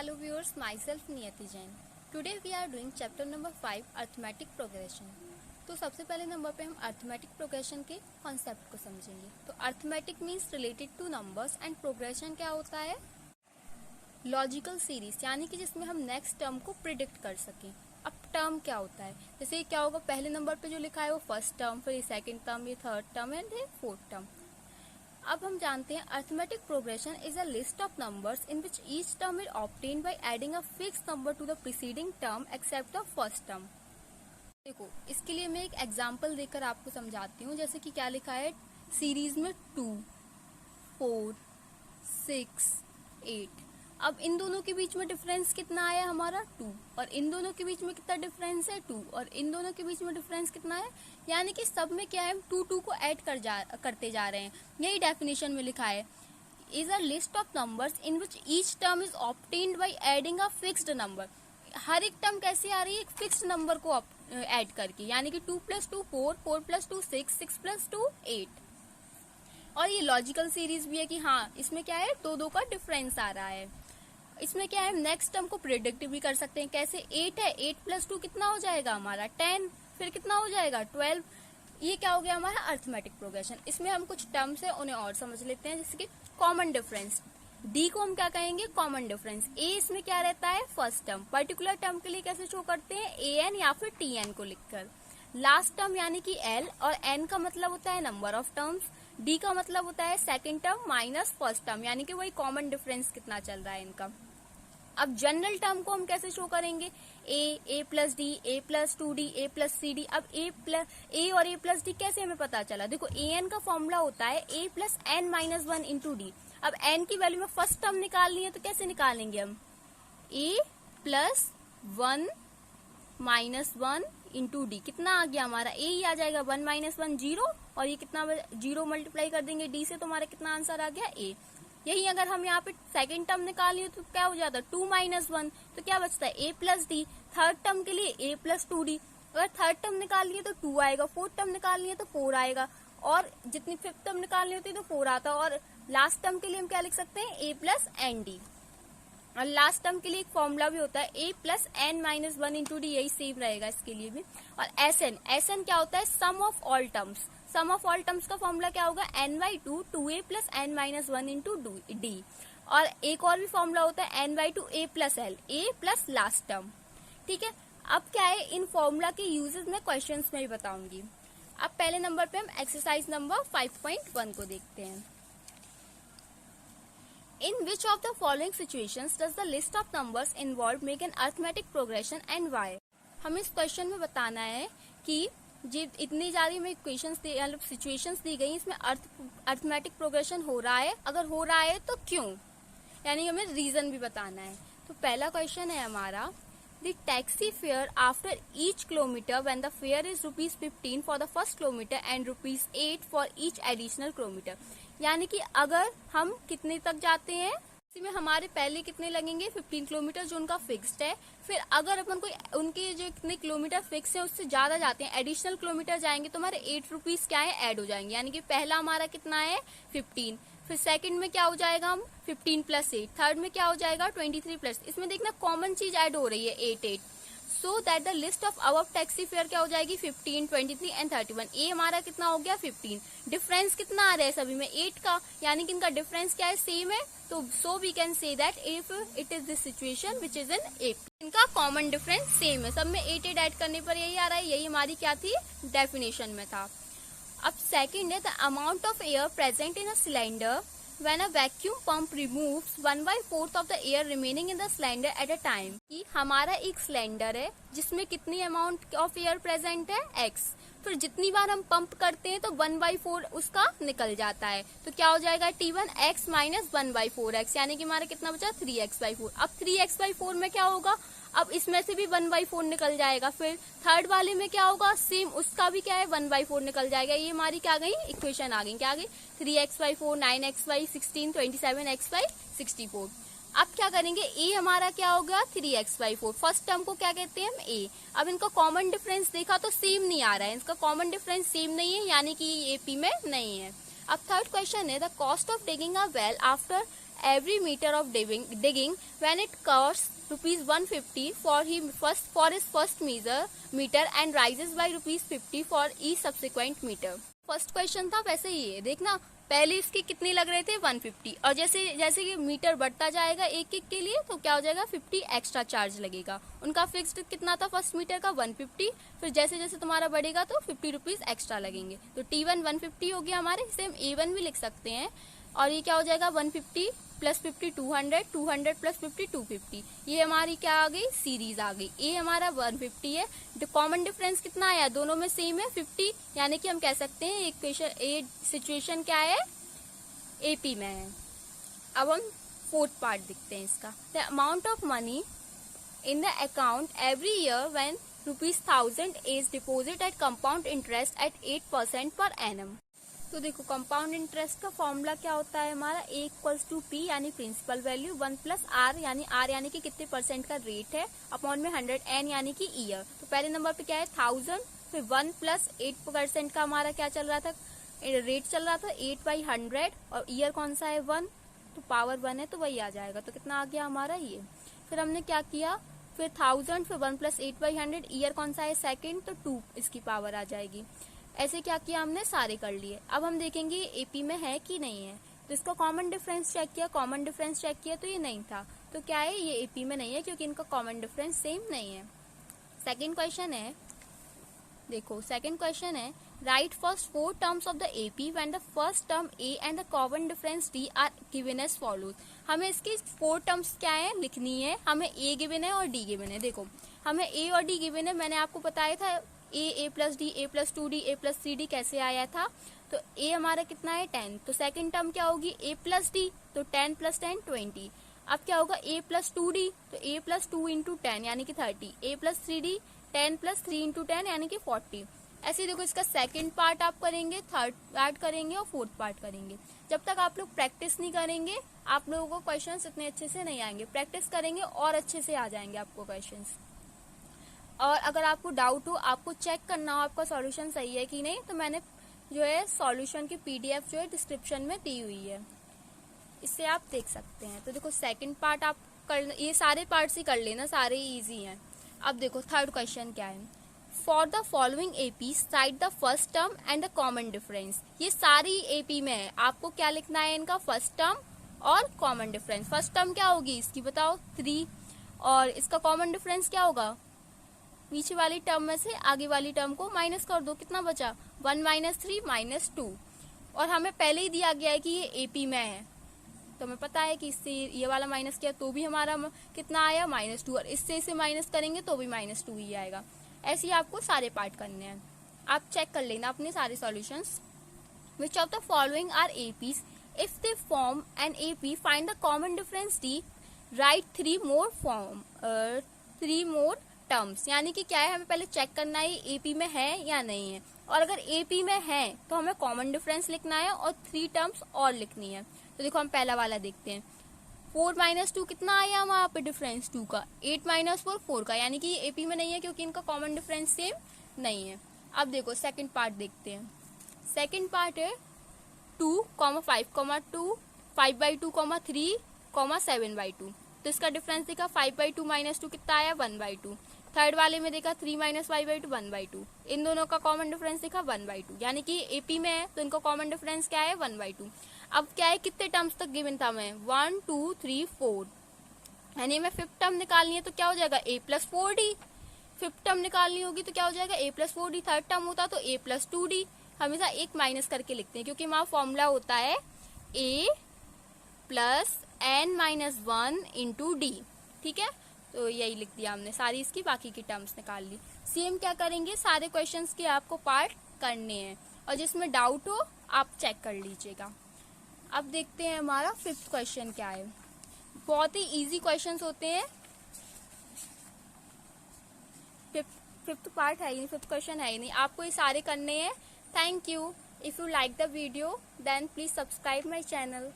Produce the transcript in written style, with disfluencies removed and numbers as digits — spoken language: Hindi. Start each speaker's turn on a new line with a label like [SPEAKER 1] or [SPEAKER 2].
[SPEAKER 1] Hello viewers, myself Niyati Jain. Today we are doing chapter number 5 arithmetic progression. तो सबसे पहले नंबर पे हम अर्थमेटिक प्रोग्रेशन के कॉन्सेप्ट को समझेंगे। तो arithmetic means related two numbers and progression क्या होता है? लॉजिकल सीरीज, यानी कि जिसमें हम नेक्स्ट टर्म को प्रिडिक्ट कर सकें। अब टर्म क्या होता है, जैसे क्या होगा, पहले नंबर पे जो लिखा है वो फर्स्ट टर्म, फिर ये सेकेंड टर्म, ये थर्ड टर्म एंड ये फोर्थ टर्म। अब हम जानते हैं arithmetic progression is a list of numbers in which each term is obtained by adding a fix number to the preceding term except the first term. देखो, इसके लिए मैं एक एग्जांपल देकर आपको समझाती हूँ। जैसे कि क्या लिखा है सीरीज में 2, 4, 6, 8। अब इन दोनों के बीच में डिफरेंस कितना आया हमारा 2, और इन दोनों के बीच में कितना डिफरेंस है 2, और इन दोनों के बीच में डिफरेंस कितना है, यानी कि सब में क्या है, हम 2 को ऐड करते जा रहे हैं। यही डेफिनेशन में लिखा है, is a list of numbers in which each term is obtained by adding a fixed number. हर एक टर्म कैसे आ रही है, एक फिक्स्ड नंबर को ऐड करके, यानी कि 2 + 2 4, 4 + 2 6, 6 + 2 8। और ये लॉजिकल सीरीज भी है कि हाँ, इसमें क्या है, दो का डिफरेंस आ रहा है। इसमें क्या है, नेक्स्ट टर्म को प्रिडिक्ट भी कर सकते हैं। कैसे, 8 है, 8 + 2 कितना हो जाएगा हमारा 10, फिर कितना हो जाएगा 12। ये क्या हो गया हमारा अर्थमेटिक प्रोग्रेशन। इसमें हम कुछ टर्म्स है उन्हें और समझ लेते हैं, जैसे कि कॉमन डिफरेंस। डी को हम क्या कहेंगे, कॉमन डिफरेंस। ए इसमें क्या रहता है, फर्स्ट टर्म। पर्टिकुलर टर्म के लिए कैसे शो करते हैं, an या फिर tn को लिखकर। लास्ट टर्म यानी कि l, और n का मतलब होता है नंबर ऑफ टर्म्स। डी का मतलब होता है second term minus first term, यानी कि वही कॉमन डिफरेंस कितना चल रहा है इनका। अब जनरल टर्म को हम कैसे शो करेंगे, a + d, a + 2d, a + 3d। अब a और a + d कैसे हमें पता चला, देखो an का फॉर्मूला होता है a + n - 1 × d। अब n की वैल्यू में फर्स्ट टर्म निकालनी है तो कैसे निकालेंगे हम, a + 1 - 1 × d। कितना आ गया हमारा, a ही आ जाएगा, 1 - 1 0, और ये कितना 0 मल्टीप्लाई कर देंगे d से, तो हमारा कितना आंसर आ गया a। यही अगर हम यहाँ पे सेकेंड टर्म निकालिए तो क्या हो जाता है, 2 - 1, तो क्या बचता है a + d। थर्ड टर्म के लिए a + 2d। अगर थर्ड टर्म निकालिए तो 2 आएगा, फोर्थ टर्म निकालनी है तो 4 आएगा, और जितनी फिफ्थ टर्म निकालनी होती है तो 4 आता है। और लास्ट टर्म के लिए हम क्या लिख सकते हैं, a + nd। और लास्ट टर्म के लिए एक फॉर्मूला भी होता है a + n - 1 × d, यही सेम रहेगा इसके लिए भी। और SN क्या होता है, sum of all terms. Sum of all terms का फॉर्मूला क्या होगा, n/2 2a + n - 1 × d। और एक और भी फॉर्मूला होता है n/2 a + l, a + last term. ठीक है, अब क्या है, इन फॉर्मूला के यूजेस मैं क्वेश्चंस में भी बताऊंगी। अब पहले नंबर पे हम एक्सरसाइज नंबर 5.1 को देखते हैं। In which of the following situations does the list of numbers involved make an arithmetic progression and why? हमें इस क्वेश्चन में बताना है कि इतनी ज्यादा में इक्वेशंस सिचुएशंस दी गई, इसमें अर्थमेटिक प्रोग्रेशन हो रहा है, अगर हो रहा है तो क्यों, यानी हमें रीजन भी बताना है। तो पहला क्वेश्चन है हमारा, The taxi fare after each kilometer when the fare is ₹15 for the first kilometer and ₹8 for each additional kilometer। यानी कि अगर हम कितने तक जाते हैं, इसमें हमारे पहले कितने लगेंगे, 15 किलोमीटर जो उनका फिक्स्ड है। फिर अगर अपन को उनके जो कितने किलोमीटर फिक्स है उससे ज्यादा जाते हैं, एडिशनल किलोमीटर जाएंगे, तो हमारे 8 रुपीज क्या है, ऐड हो जाएंगे। यानी कि पहला हमारा कितना है 15, फिर सेकंड में क्या हो जाएगा हम 15 + 8, थर्ड में क्या हो जाएगा 23 +, इसमें देखना कॉमन चीज ऐड हो रही है 8। So that the list of above taxi fare क्या हो जाएगी 15, 23 एंड 31। ए हमारा कितना हो गया 15, डिफरेंस कितना आ रहा है सभी में 8 का, यानी कि इनका डिफरेंस क्या है, सेम है। तो so we can say that if it is this situation which is in AP, इनका कॉमन डिफरेंस सेम है, सब में 8 ऐड करने पर यही आ रहा है। यही हमारी क्या थी, डेफिनेशन में था। अब सेकेंड है, the amount of air present in a cylinder when a vacuum pump removes 1/4 of the air remaining in the cylinder at a time। कि हमारा एक सिलेंडर है जिसमें कितनी अमाउंट ऑफ एयर प्रेजेंट है, x। फिर जितनी बार हम पंप करते हैं तो 1/4 उसका निकल जाता है, तो क्या हो जाएगा T1 x - 1/4x, यानी कि हमारा कितना बचा 3x/4। अब 3x/4 में क्या होगा, अब इसमें से भी 1/4 निकल जाएगा। फिर थर्ड वाले में क्या होगा, सेम उसका भी क्या है 1/4 निकल जाएगा। ये हमारी क्या गई, इक्वेशन आ गई, क्या आ गई 3x/4, 9x/16, 27x/64। अब क्या करेंगे, ए हमारा क्या होगा 3x/4, फर्स्ट टर्म को क्या कहते हैं हम ए। अब इनका कॉमन डिफरेंस देखा तो सेम नहीं आ रहा है, इसका कॉमन डिफरेंस सेम नहीं है, यानी कि ये AP में नहीं है। अब थर्ड क्वेश्चन है the cost of digging a well after every meter of digging when it costs rupees 150 for his first meter and rises by rupees 50 for each subsequent meter. First question था वैसे ही है, देखना पहले इसके कितने लग रहे थे 150 और जैसे जैसे कि मीटर बढ़ता जाएगा एक एक के लिए तो क्या हो जाएगा 50 एक्स्ट्रा चार्ज लगेगा। उनका फिक्स्ड कितना था फर्स्ट मीटर का 150, फिर जैसे जैसे तुम्हारा बढ़ेगा तो 50 रुपीज एक्स्ट्रा लगेंगे। तो T1 150 हो गया हमारे, सेम A1 भी लिख सकते हैं। और ये क्या हो जाएगा 150 प्लस 50 200, 200 प्लस 50 250। ये हमारी क्या आ गई सीरीज आ गई। ए हमारा 150 है, जो कॉमन डिफरेंस कितना आया दोनों में सेम है 50, यानी कि हम कह सकते हैं एक सिचुएशन क्या है एपी में है। अब हम फोर्थ पार्ट देखते हैं इसका। The amount of money in the account every year when ₹1000 is deposit at compound interest at 8% per annum. तो देखो कंपाउंड इंटरेस्ट का फॉर्मूला क्या होता है हमारा A इक्वल्स टू P यानी प्रिंसिपल वैल्यू 1 प्लस R यानी कि कितने परसेंट का रेट है अपॉन में 100 N यानी कि ईयर। तो पहले नंबर पे क्या है 1000, फिर 1 प्लस 8% का हमारा क्या चल रहा था रेट चल रहा था 8/100 और ईयर कौन सा है 1, तो पावर 1 है तो वही आ जाएगा। तो कितना आ गया हमारा ये। फिर हमने क्या किया फिर 1000 फिर 1 प्लस 8/100 ईयर कौन सा है सेकेंड तो 2 इसकी पावर आ जाएगी। ऐसे क्या किया हमने सारे कर लिए। अब हम देखेंगे एपी में है कि नहीं है। तो इसका कॉमन डिफरेंस चेक किया, कॉमन डिफरेंस चेक किया तो ये नहीं था। तो क्या है ये एपी में नहीं है क्योंकि इनका कॉमन डिफरेंस सेम नहीं है। सेकंड क्वेश्चन है, देखो सेकंड क्वेश्चन है write first 4 terms of the AP when the first term a and the common difference d are given as follows. हमें इसकी 4 टर्म्स क्या है लिखनी है। हमें ए गिवन है और डी गिवन है। देखो हमें ए और डी गिवन है, मैंने आपको बताया था a plus d a plus 2D a plus 3D कैसे आया था। तो ए हमारा कितना है 10, तो सेकंड टर्म क्या होगी ए प्लस डी, तो 10 प्लस 10 20। अब क्या होगा ए प्लस 2D, तो ए प्लस 2 इंटू 10 यानी कि 30, ए प्लस 3D 10 प्लस 3 इंटू 10 यानी कि 40। ऐसे देखो इसका सेकंड पार्ट आप करेंगे, थर्ड पार्ट करेंगे और फोर्थ पार्ट करेंगे। जब तक आप लोग प्रैक्टिस नहीं करेंगे आप लोगों को क्वेश्चंस इतने अच्छे से नहीं आएंगे। प्रैक्टिस करेंगे और अच्छे से आ जाएंगे आपको क्वेश्चंस। और अगर आपको डाउट हो, आपको चेक करना हो आपका सॉल्यूशन सही है कि नहीं, तो मैंने जो है सॉल्यूशन की PDF जो है डिस्क्रिप्शन में दी हुई है, इससे आप देख सकते हैं। तो देखो सेकंड पार्ट आप कर, ये सारे पार्ट्स ही कर लेना, सारे इजी हैं। अब देखो थर्ड क्वेश्चन क्या है, for the following AP side the first term and the common difference. ये सारी एपी में है, आपको क्या लिखना है इनका फर्स्ट टर्म और कॉमन डिफरेंस। फर्स्ट टर्म क्या होगी इसकी बताओ 3, और इसका कॉमन डिफरेंस क्या होगा नीचे वाली टर्म में से आगे वाली टर्म को माइनस कर दो, कितना बचा 1 माइनस 3 माइनस 2। और हमें पहले ही दिया गया है कि ये एपी में है, तो हमें पता है कि इससे ये वाला माइनस किया तो भी हमारा कितना आया -2, और इससे इसे माइनस करेंगे तो भी -2 ही आएगा। ऐसे ही आपको सारे पार्ट करने हैं, आप चेक कर लेना अपने सारे solutions. Which of the following are APs if they form an AP find the common difference d write 3 more terms. यानी कि क्या है हमें पहले चेक करना है एपी में है या नहीं है, और अगर एपी में है तो हमें कॉमन डिफरेंस लिखना है और 3 टर्म्स और लिखनी है। तो देखो हम पहला वाला देखते हैं 4 माइनस 2 कितना आया वहां पे डिफरेंस 2 का, 8 माइनस 4 4 का, यानी कि ये एपी में नहीं है क्योंकि इनका कॉमन डिफरेंस सेम नहीं है। अब देखो सेकंड पार्ट देखते हैं। सेकंड पार्ट है 2, 5, 2, 5/2, 3, 7/2। तो इसका डिफरेंस देखा 5/2 माइनस 2 कितना आया 1/2। थर्ड वाले में देखा 3 माइनस 5/2 1/2। इन दोनों का कॉमन डिफरेंस देखा 1/2, यानी कि एपी में है तो इनका कॉमन डिफरेंस क्या है 1/2। अब क्या है कितने टर्म्स तक गिवन था मैं 1 2 3 4, यानी मैं फिफ्थ टर्म निकालनी है तो क्या हो जाएगा a plus 4d। Fifth term निकालनी होगी तो क्या हो जाएगा a plus 4d। Third term होता तो a प्लस 2d। हमेशा एक माइनस करके लिखते हैं क्योंकि वहां फॉर्मूला होता है a plus n-1 into D. ठीक है, तो यही लिख दिया हमने, सारी इसकी बाकी की टर्म्स निकाल ली। सेम क्या करेंगे सारे क्वेश्चंस के आपको पार्ट करने हैं, और जिसमें डाउट हो आप चेक कर लीजिएगा। अब देखते हैं हमारा फिफ्थ क्वेश्चन क्या है। बहुत ही इजी क्वेश्चंस होते हैं, फिफ्थ पार्ट है ही नहीं, फिफ्थ क्वेश्चन है ही नहीं, आपको ये सारे करने हैं। Thank you. If you like the video then please subscribe my channel.